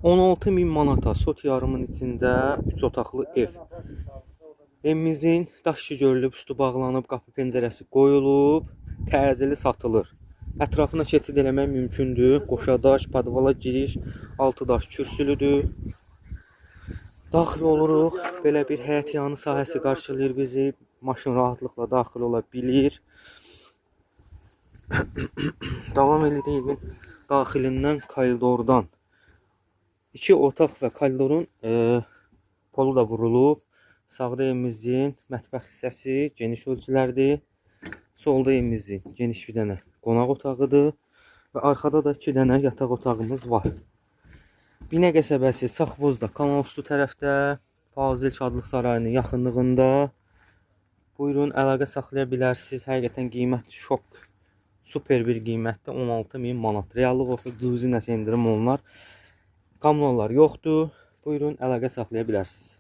16.000 manata Sot yarımın içində 3 otaqlı ev. Evimizin daşı görülüb, üstü bağlanıb, qapı pəncərəsi qoyulub, təzəli satılır. Ətrafına keçid eləmək mümkündür. Qoşadaş, podvala giriş, 6 daş kürsülüdür. Daxil oluruq. Belə bir həyət yanı sahəsi qarşılayır bizi. Maşın rahatlıqla daxil ola bilir. Davam edirik evin daxilindən, koridordan. 2 otaq və koridorun polu da vurulub. Sağda evimizin mətbəx hissəsi geniş ölçülərdir. Solda evimizin geniş bir dənə qonaq otağıdır. Və arxada da 2 dənə yataq otağımız var. Binə qəsəbəsi Safvozda, Kanalüstü tərəfdə, Fazil Şadlıq Sarayının yaxınlığında. Buyurun, əlaqə saxlaya bilərsiniz. Həqiqətən qiymət şok. Super bir qiymətdə 16.000 manat. Reallıq olsa cüzi nəsə endirim olunar. Kommunallar yoxdur. Buyurun, əlaqə saxlaya bilərsiniz.